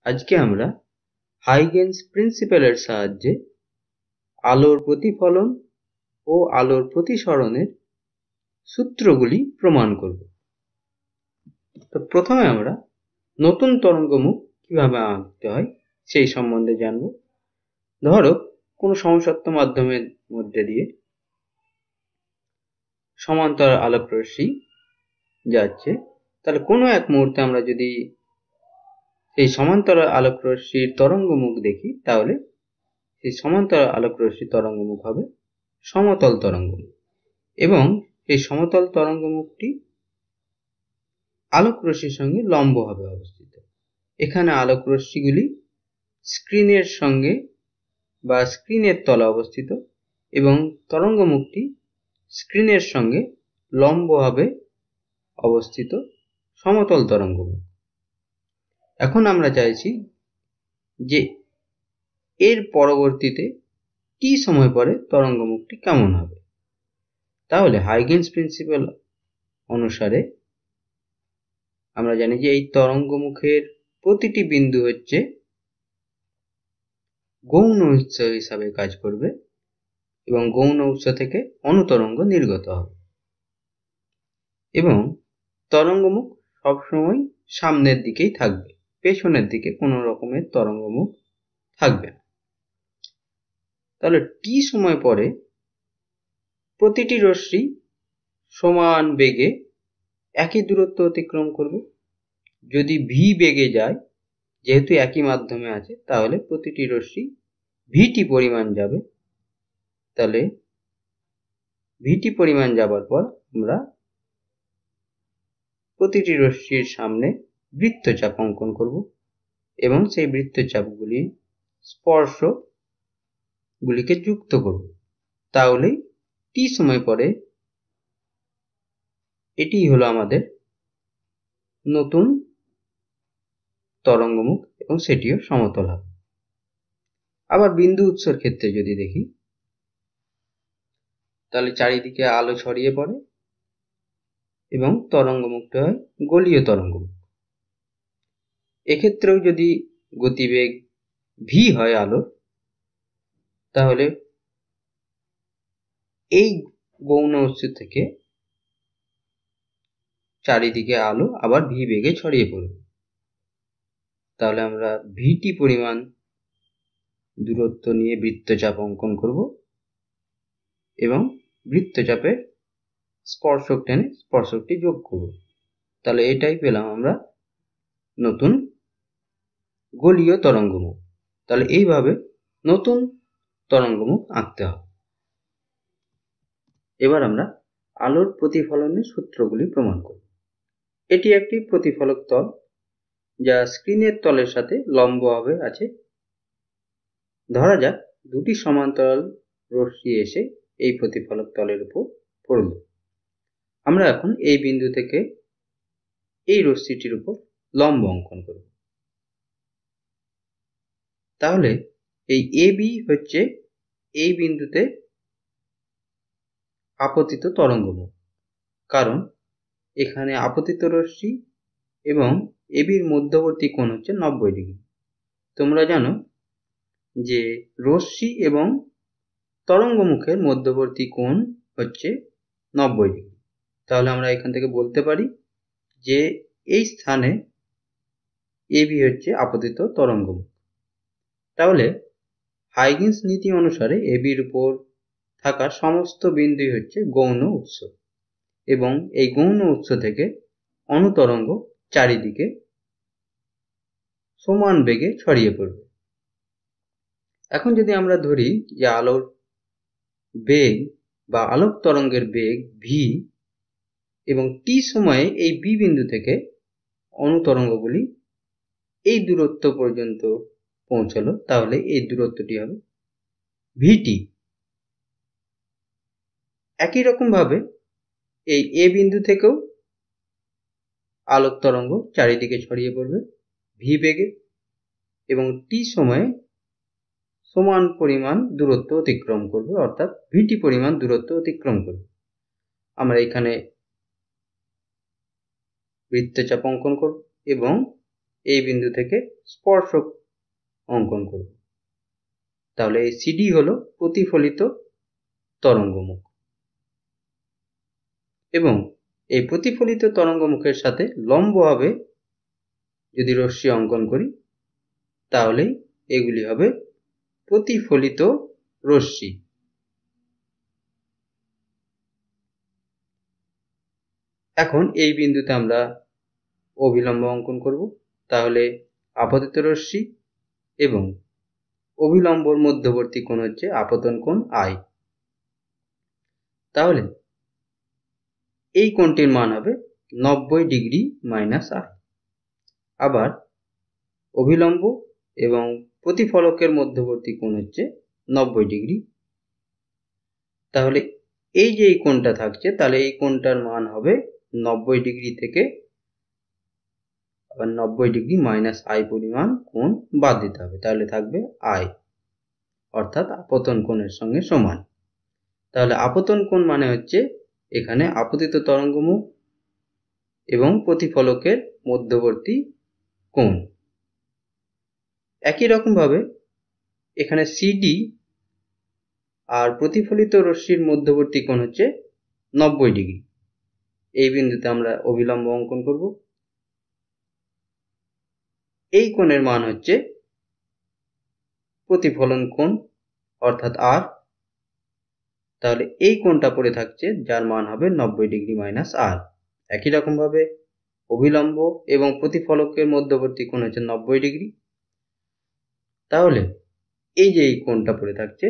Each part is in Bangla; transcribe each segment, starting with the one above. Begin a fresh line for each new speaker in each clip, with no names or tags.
আজকে আমরা হাইগেন্স প্রিন্সিপালের সাহায্যে আলোর প্রতিফলন ও আলোর প্রতিসরণের সূত্রগুলি প্রমাণ করব। তো প্রথমে আমরা নতুন তরঙ্গমুখ কিভাবে আঁকতে হয় সেই সম্বন্ধে জানব। ধরো কোনো সমসত্ব মাধ্যমের মধ্যে দিয়ে সমান্তরাল আলোক রশ্মি যাচ্ছে, তাহলে কোনো এক মুহূর্তে আমরা যদি এই সমান্তরাল আলোক রশ্মির তরঙ্গমুখ দেখি, তাহলে এই সমান্তরাল আলোক রশ্মির তরঙ্গমুখ হবে সমতল তরঙ্গমুখ, এবং এই সমতল তরঙ্গমুখটি আলোক রশ্মির সঙ্গে লম্বভাবে অবস্থিত। এখানে আলোক রশ্মিগুলি স্ক্রিনের সঙ্গে বা স্ক্রিনের তলে অবস্থিত এবং তরঙ্গমুখটি স্ক্রিনের সঙ্গে লম্বভাবে অবস্থিত সমতল তরঙ্গমুখ। এখন আমরা চাইছি যে এর পরবর্তীতে টি সময় পরে তরঙ্গমুখটি কেমন হবে। তাহলে হাইগেন্স প্রিন্সিপাল অনুসারে আমরা জানি যে এই তরঙ্গমুখের প্রতিটি বিন্দু হচ্ছে গৌণ উৎস হিসাবে কাজ করবে এবং গৌণ উৎস থেকে অনুতরঙ্গ নির্গত হবে, এবং তরঙ্গমুখ সবসময় সামনের দিকেই থাকবে, পেছনের দিকে কোনো রকমের তরঙ্গমুখ থাকবে না। তাহলে টি সময় পরে প্রতিটি রশ্মি সমান বেগে একই দূরত্ব অতিক্রম করবে। যদি ভি বেগে যায়, যেহেতু একই মাধ্যমে আছে, তাহলে প্রতিটি রশ্মি ভিটি পরিমাণ যাবে। তাহলে ভিটি পরিমাণ যাবার পর আমরা প্রতিটি রশ্মির সামনে বৃত্তচাপ অঙ্কন করব এবং সেই বৃত্তচাপগুলি স্পর্শগুলিকে যুক্ত করব। তাহলেই টি সময় পরে এটি হলো আমাদের নতুন তরঙ্গমুখ এবং সেটিও সমতল হবে। আবার বিন্দু উৎসের ক্ষেত্রে যদি দেখি, তাহলে চারিদিকে আলো ছড়িয়ে পড়ে এবং তরঙ্গমুখটা হয় গোলীয় তরঙ্গমুখ। এক্ষেত্রেও যদি গতিবেগ ভি হয় আলোর, তাহলে এই গৌণ উৎস থেকে চারিদিকে আলো আবার ভি বেগে ছড়িয়ে পড়বে। তাহলে আমরা ভিটি পরিমাণ দূরত্ব নিয়ে বৃত্তচাপ অঙ্কন করব এবং বৃত্তচাপের স্পর্শক টেনে স্পর্শকটি যোগ করব। তাহলে এটাই পেলাম আমরা নতুন গোলীয় তরঙ্গমুখ। তাহলে এইভাবে নতুন তরঙ্গমুখ আঁকতে হবে। এবার আমরা আলোর প্রতিফলনের সূত্রগুলি প্রমাণ করব। এটি একটি প্রতিফলক তল যা স্ক্রিনের তলের সাথে লম্বভাবে আছে। ধরা যাক দুটি সমান্তরাল রশ্মি এসে এই প্রতিফলক তলের উপর পড়ল। আমরা এখন এই বিন্দু থেকে এই রশ্মিটির উপর লম্ব অঙ্কন করব। তাহলে এই এবি হচ্ছে এই বিন্দুতে আপতিত তরঙ্গমুখ, কারণ এখানে আপতিত রশ্মি এবং এবির মধ্যবর্তী কোণ হচ্ছে 90 ডিগ্রি। তোমরা জানো যে রশ্মি এবং তরঙ্গমুখের মধ্যবর্তী কোণ হচ্ছে 90 ডিগ্রি। তাহলে আমরা এখান থেকে বলতে পারি যে এই স্থানে এবি হচ্ছে আপতিত তরঙ্গমুখ। তাহলে হাইগেন্স নীতি অনুসারে এবির উপর থাকা সমস্ত বিন্দুই হচ্ছে গৌণ উৎস, এবং এই গৌণ উৎস থেকে অনুতরঙ্গ চারিদিকে সমান বেগে ছড়িয়ে পড়বে। এখন যদি আমরা ধরি যে আলোর বেগ বা আলোক তরঙ্গের বেগ ভি এবং টি সময়ে এই বি বিন্দু থেকে অনুতরঙ্গগুলি এই দূরত্ব পর্যন্ত পৌঁছালো, তাহলে এই দূরত্বটি হবে ভিটি। একই রকম ভাবে এই এ বিন্দু থেকেও আলোক তরঙ্গ চারিদিকে ছড়িয়ে পড়বে ভি বেগে এবং টি সময়ে সমান পরিমাণ দূরত্ব অতিক্রম করবে, অর্থাৎ ভিটি পরিমাণ দূরত্ব অতিক্রম করবে। আমরা এখানে বৃত্তচাপ অঙ্কন করব এবং এই বিন্দু থেকে স্পর্শক অঙ্কন করব। তাহলে এই সিডি হলো প্রতিফলিত তরঙ্গমুখ এবং এই প্রতিফলিত তরঙ্গমুখের সাথে লম্বভাবে যদি রশ্মি অঙ্কন করি তাহলে এগুলি হবে প্রতিফলিত রশ্মি। এখন এই বিন্দুতে আমরা অভিলম্ব অঙ্কন করব। তাহলে আপতিত রশ্মি এবং অভিলম্বর মধ্যবর্তী কোণ হচ্ছে আপতন কোণ আই। তাহলে এই কোণটির মান হবে 90 ডিগ্রি মাইনাস আই। আবার অভিলম্ব এবং প্রতিফলকের মধ্যবর্তী কোণ হচ্ছে 90 ডিগ্রি। তাহলে এই যে এই কোণটা থাকছে তাহলে এই কোণটার মান হবে 90 ডিগ্রি থেকে আবার 90 ডিগ্রি মাইনাস আই পরিমাণ কোণ বাদ দিতে হবে। তাহলে থাকবে আই, অর্থাৎ আপতন কোণের সঙ্গে সমান। তাহলে আপতন কোণ মানে হচ্ছে এখানে আপতিত তরঙ্গমুখ এবং প্রতিফলকের মধ্যবর্তী কোণ। একই রকম ভাবে এখানে সিডি আর প্রতিফলিত রশ্মির মধ্যবর্তী কোণ হচ্ছে 90 ডিগ্রি। এই বিন্দুতে আমরা অভিলম্ব অঙ্কন করব। এই কোণের মান হচ্ছে প্রতিফলন কোণ অর্থাৎ আর। তাহলে এই কোণটা পড়ে থাকছে যার মান হবে 90 ডিগ্রি মাইনাস আর। একই রকম ভাবে অভিলম্ব এবং প্রতিফলকের মধ্যবর্তী কোণ হচ্ছে 90 ডিগ্রি। তাহলে এই যে এই কোণটা পড়ে থাকছে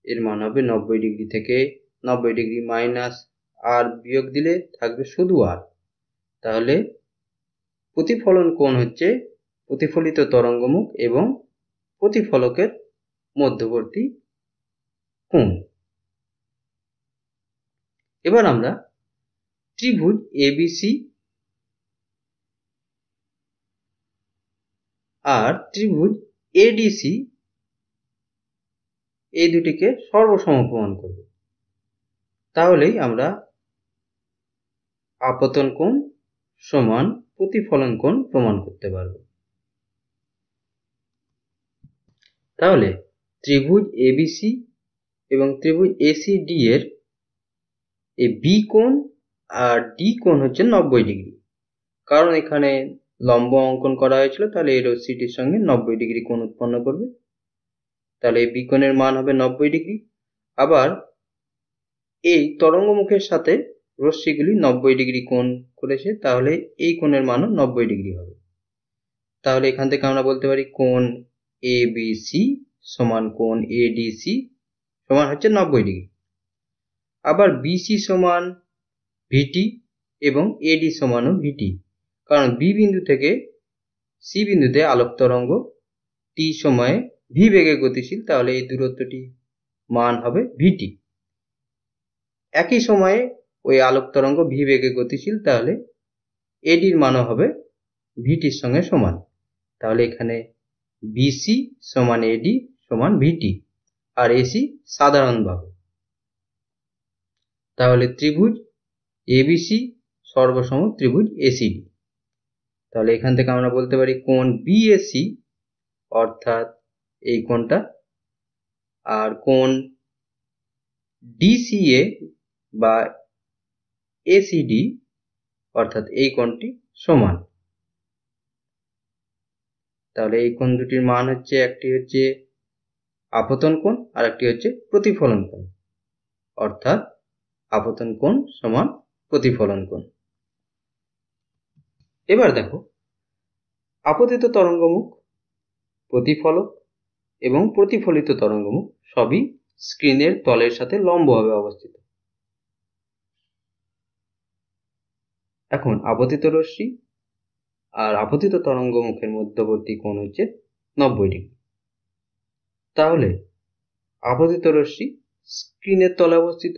এর মান হবে 90 ডিগ্রি থেকে 90 ডিগ্রি মাইনাস আর বিয়োগ দিলে থাকবে শুধু আর। তাহলে প্রতিফলন কোণ হচ্ছে প্রতিফলিত তরঙ্গমুখ এবং প্রতিফলকের মধ্যবর্তী কোণ। এবার আমরা ত্রিভুজ এবিসি আর ত্রিভুজ এডিসি এই দুটিকে সর্বসম প্রমাণ করব। তাহলেই আমরা আপতন কোণ সমান প্রতিফলন কোণ প্রমাণ করতে পারব। তাহলে ত্রিভুজ এবিসি এবং ত্রিভুজ এসিডি এর এই বি কোণ আর ডি কোণ হচ্ছে 90 ডিগ্রি, কারণ এখানে লম্ব অঙ্কন করা হয়েছিল। তাহলে এই রশ্মিটির সঙ্গে 90 ডিগ্রি কোণ উৎপন্ন করবে। তাহলে এই বি কোণের মান হবে 90 ডিগ্রি। আবার এই তরঙ্গমুখের সাথে রশ্মিগুলি 90 ডিগ্রি কোণ করেছে, তাহলে এই কোণের মানও 90 ডিগ্রি হবে। তাহলে এখান থেকে আমরা বলতে পারি কোণ এবিসি সমান কোণ এডিসি সমান হচ্ছে 90 ডিগ্রি। আবার বিসি সমান ভিটি এবং এডি সমানও ভিটি, কারণ বি বিন্দু থেকে সি বিন্দুতে আলোক তরঙ্গ টি সময়ে ভি বেগে গতিশীল। তাহলে এই দূরত্বটি মান হবে ভিটি। একই সময়ে ওই আলোক তরঙ্গ ভি বেগে গতিশীল, তাহলে এডির মানও হবে ভিটির সঙ্গে সমান। তাহলে এখানে বিসি সমান এডি সমান ভিটি আর এসি সাধারণ বাহু। তাহলে ত্রিভুজ এবিসি সর্বসম ত্রিভুজ এসিডি। তাহলে এখান থেকে আমরা বলতে পারি কোণ বিএসি অর্থাৎ এই কোণটা আর কোণ ডিসিএ বা এসিডি অর্থাৎ এই কোণটি সমান। তাহলে এই কোণ দুটির মান হচ্ছে একটি হচ্ছে আপতন কোণ আর একটি হচ্ছে প্রতিফলন কোণ, অর্থাৎ আপতন কোণ সমান প্রতিফলন কোণ। এবার দেখো আপতিত তরঙ্গমুখ, প্রতিফলক এবং প্রতিফলিত তরঙ্গমুখ সবই স্ক্রিনের তলের সাথে লম্বভাবে অবস্থিত। এখন আপতিত রশ্মি আর আপতিত তরঙ্গমুখের মধ্যবর্তী কোণ হচ্ছে 90 ডিগ্রি। তাহলে আপতিত রশ্মি স্ক্রিনের তলে অবস্থিত,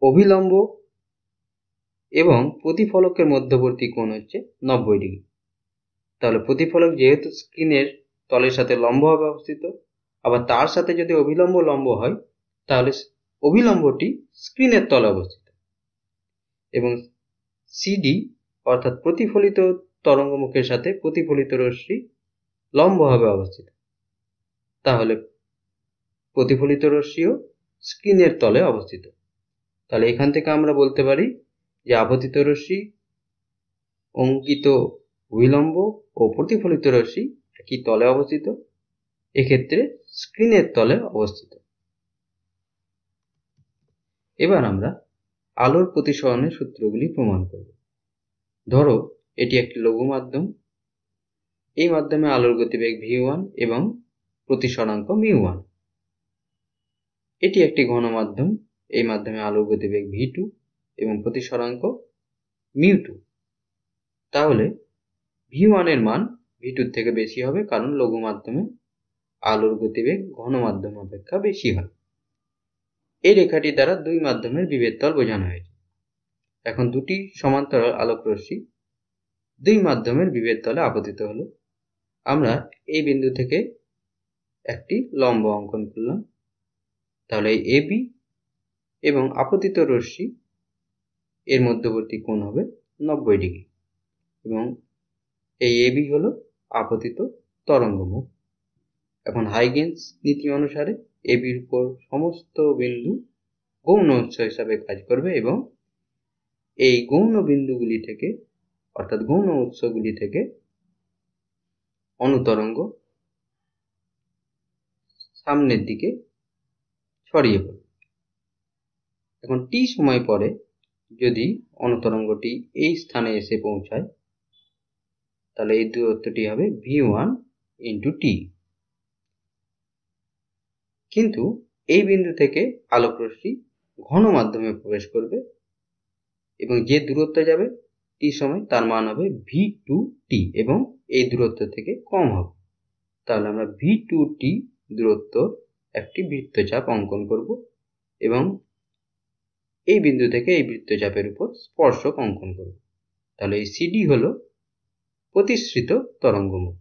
অভিলম্ব এবং প্রতিফলকের মধ্যবর্তী কোণ হচ্ছে 90 ডিগ্রি। তাহলে প্রতিফলক যেহেতু স্ক্রিনের তলের সাথে লম্বভাবে অবস্থিত, আবার তার সাথে যদি অভিলম্ব লম্ব হয় তাহলে অভিলম্বটি স্ক্রিনের তলে অবস্থিত এবং সিডি অর্থাৎ প্রতিফলিত তরঙ্গমুখের সাথে প্রতিফলিত রশ্মি লম্বভাবে অবস্থিত, তাহলে প্রতিফলিত রশ্মিও স্ক্রিনের তলে অবস্থিত। তাহলে এখান থেকে আমরা বলতে পারি যে আপতিত রশ্মি, অঙ্কিত অভিলম্ব ও প্রতিফলিত রশ্মি একই তলে অবস্থিত, এক্ষেত্রে স্ক্রিনের তলে অবস্থিত। এবার আমরা আলোর প্রতিসরণের সূত্রগুলি প্রমাণ করব। ধরো এটি একটি লঘু মাধ্যম, এই মাধ্যমে আলোর গতিবেগ v1 এবং প্রতিসরাঙ্ক μ1। এটি একটি ঘন মাধ্যম, এই মাধ্যমে আলোর গতিবেগ v2 এবং প্রতিসরাঙ্ক μ2। তাহলে v1 এর মান v2 থেকে বেশি হবে, কারণ লঘু মাধ্যমে আলোর গতিবেগ ঘন মাধ্যম অপেক্ষা বেশি হয়। এই রেখাটি দ্বারা দুই মাধ্যমের বিভেদ তল বোঝানো হয়েছে। এখন দুটি সমান্তরাল আলোক রশ্মি দুই মাধ্যমের বিভেদ তলে আপতিত হলো। আমরা এই বিন্দু থেকে একটি লম্ব অঙ্কন করলাম। তাহলে এই AB এবং আপতিত রশ্মি এর মধ্যবর্তী কোণ হবে 90 ডিগ্রি, এবং এই AB হলো আপতিত তরঙ্গমুখ। এখন হাইগেন্স নীতি অনুসারে ABর উপর সমস্ত বিন্দু গৌণ উৎস হিসাবে কাজ করবে, এবং এই গৌণ বিন্দুগুলি থেকে অর্থাৎ গৌণ উৎসগুলি থেকে অনুতরঙ্গ সামনের দিকে ছড়িয়ে পড়বে। এখন t সময় পরে যদি অনুতরঙ্গটি এই স্থানে এসে পৌঁছায়, তাহলে এই দূরত্বটি হবে v1 × t। কিন্তু এই বিন্দু থেকে আলোক রশ্মি ঘন মাধ্যমে প্রবেশ করবে, এবং যে দূরত্ব যাবে t সময় তার মান হবে v2t, এবং এই দূরত্ব থেকে কম হবে। তাহলে আমরা v2t দূরত্ব একটি বৃত্তচাপ অঙ্কন করব, এবং এই বিন্দু থেকে এই বৃত্তচাপের উপর স্পর্শক অঙ্কন করব। তাহলে এই CD হলো প্রতিসৃত তরঙ্গমুখ।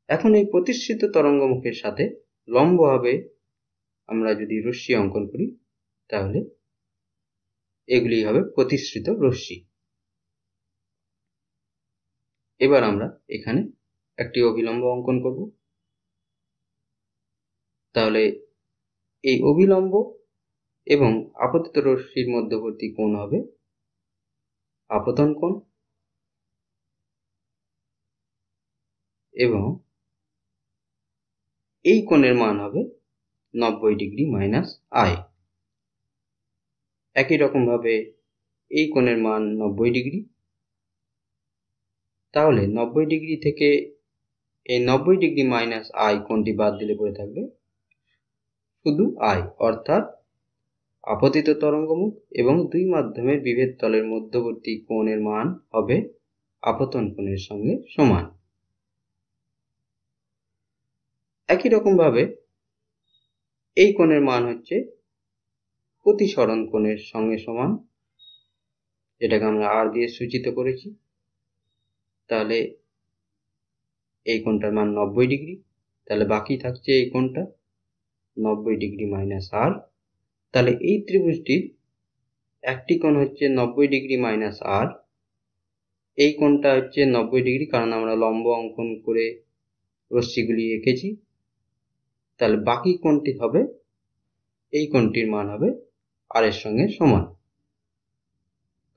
এখন এই প্রতিসৃত তরঙ্গমুখের সাথে লম্বভাবে আমরা যদি রশ্মি অঙ্কন করি, তাহলে এগুলি হবে প্রতিসৃত রশ্মি। এবার আমরা এখানে একটি অভিলম্ব অঙ্কন করব। তাহলে এই অভিলম্ব এবং আপতিত রশ্মির মধ্যবর্তী কোণ হবে আপতন কোণ, এবং এই কোণের মান হবে 90 ডিগ্রি মাইনাস I। একই রকম ভাবে এই কোণের মান 90 ডিগ্রি। তাহলে 90 ডিগ্রি থেকে এই 90 ডিগ্রি মাইনাস I কোণটি বাদ দিলে পড়ে থাকবে শুধু I, অর্থাৎ আপতিত তরঙ্গমুখ এবং দুই মাধ্যমের বিভেদ তলের মধ্যবর্তী কোণের মান হবে আপতন কোণের সঙ্গে সমান। একই রকম ভাবে এই কোণের মান হচ্ছে প্রতিসরণ কোণের সঙ্গে সমান, যেটাকে আমরা R দিয়ে সূচিত করেছি। তাহলে এই কোণটার মান 90 ডিগ্রি, তাহলে বাকি থাকছে এই কোণটা 90 ডিগ্রি মাইনাস R। তাহলে এই ত্রিভুজটির একটি কোণ হচ্ছে 90 ডিগ্রি মাইনাস R, এই কোণটা হচ্ছে 90 ডিগ্রি, কারণ আমরা লম্ব অঙ্কন করে রশ্মিগুলি এঁকেছি। তাহলে বাকি কোণটি হবে, এই কোণটির মান হবে R এর সঙ্গে সমান,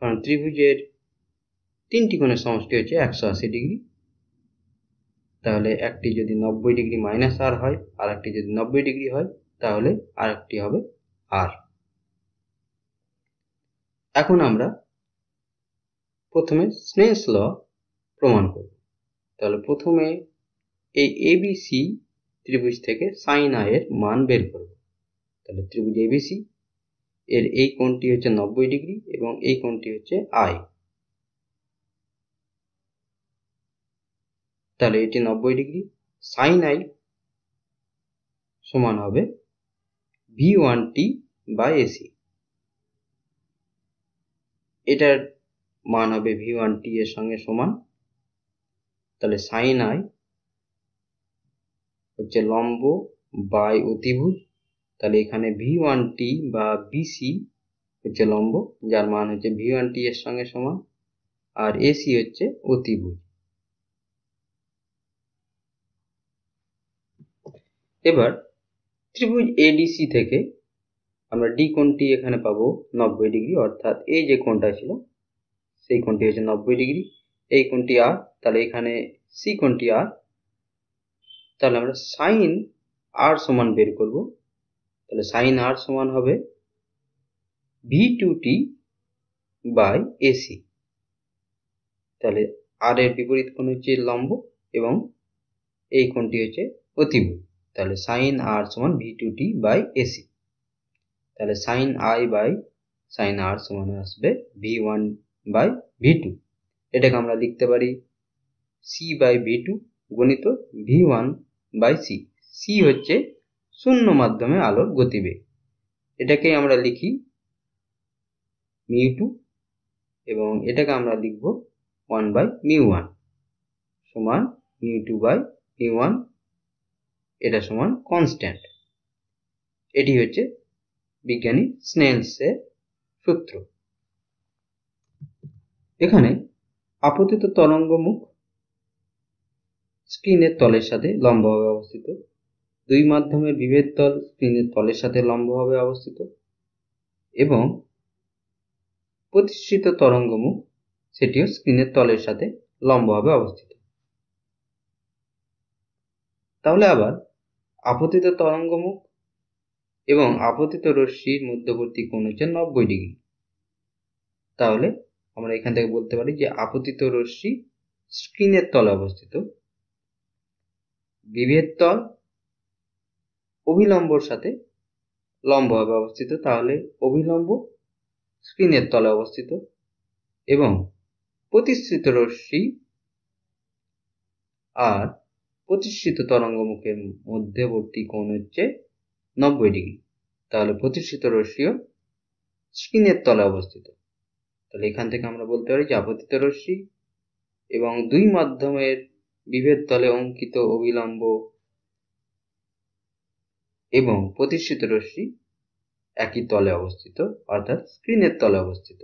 কারণ ত্রিভুজের তিনটি কোণের সমষ্টি হচ্ছে 180 ডিগ্রি। তাহলে একটি যদি 90 ডিগ্রি মাইনাস R হয় আর একটি যদি 90 ডিগ্রি হয়, তাহলে আরেকটি হবে R। এখন আমরা প্রথমে স্নেলস ল প্রমাণ করব। তাহলে প্রথমে এই ABC ত্রিভুজ থেকে sin I এর মান বের করব। তাহলে ত্রিভুজ ABC এর এই কোণটি হচ্ছে 90 ডিগ্রি এবং এই কোণটি হচ্ছে I। তাহলে এটি 90 ডিগ্রি, sin I সমান হবে v1t বাই AC। এটার মান হবে v1t এর সঙ্গে সমান। তাহলে sin I হচ্ছে লম্ব বাই অতিভুজ, তাহলে এখানে v1t বা BC হচ্ছে লম্ব, যার মান হচ্ছে V1t এর সঙ্গে সমান, আর AC হচ্ছে অতিভুজ। এবার ত্রিভুজ ADC থেকে আমরা D কোণটি এখানে পাবো 90 ডিগ্রি, অর্থাৎ এই যে কোণটা ছিল সেই কোণটি হচ্ছে 90 ডিগ্রি, এই কোণটি R, তাহলে এখানে C কোণটি R, তাহলে আমরা sin R সমান বের করব। তাহলে sin R সমান হবে V2t বাই AC। তাহলে R এর বিপরীত কোণ হচ্ছে লম্ব এবং এই কোণটি হচ্ছে অতিভুজ, তাহলে sin R সমান V2t বাই AC। তাহলে sin I by sin R সমান আসবে V1 বাই V2। এটাকে আমরা লিখতে পারি C বাই V2 গুণিত V1 বাই C। C হচ্ছে শূন্য মাধ্যমে আলোর গতিবেগ, এটাকে আমরা লিখি μ2 এবং এটাকে আমরা লিখব 1 বাই μ1 সমান μ2 বাই μ1, এটা সমান কনস্ট্যান্ট। এটি হচ্ছে বিজ্ঞানী স্নেলসের সূত্র। এখানে আপতিত তরঙ্গ মুখ স্ক্রিনের তলের সাথে লম্বভাবে অবস্থিত, দুই মাধ্যমের বিভেদ তল স্ক্রিনের তলের সাথে লম্বভাবে অবস্থিত এবং প্রতিসৃত তরঙ্গ মুখ সেটিও স্ক্রিনের তলের সাথে লম্বভাবে অবস্থিত। তাহলে আবার আপতিত তরঙ্গ মুখ এবং আপতিত রশ্মির মধ্যবর্তী কোণ হচ্ছে 90 ডিগ্রি। তাহলে আমরা এখান থেকে বলতে পারি যে আপতিত রশ্মি স্ক্রিনের তলে অবস্থিত, বিভেদ তল অভিলম্বর সাথে লম্বভাবে অবস্থিত, তাহলে অভিলম্ব স্ক্রিনের তলে অবস্থিত এবং প্রতিসৃত রশ্মি আর প্রতিসৃত তরঙ্গমুখের মধ্যবর্তী কোণ হচ্ছে 90 ডিগ্রি। তাহলে প্রতিসৃত রশ্মিও স্ক্রিনের তলে অবস্থিত। তাহলে এখান থেকে আমরা বলতে পারি যে আপতিত রশ্মি এবং দুই মাধ্যমের বিভেদ তলে অঙ্কিত অভিলম্ব এবং প্রতিসৃত রশ্মি একই তলে অবস্থিত, অর্থাৎ স্ক্রিনের তলে অবস্থিত।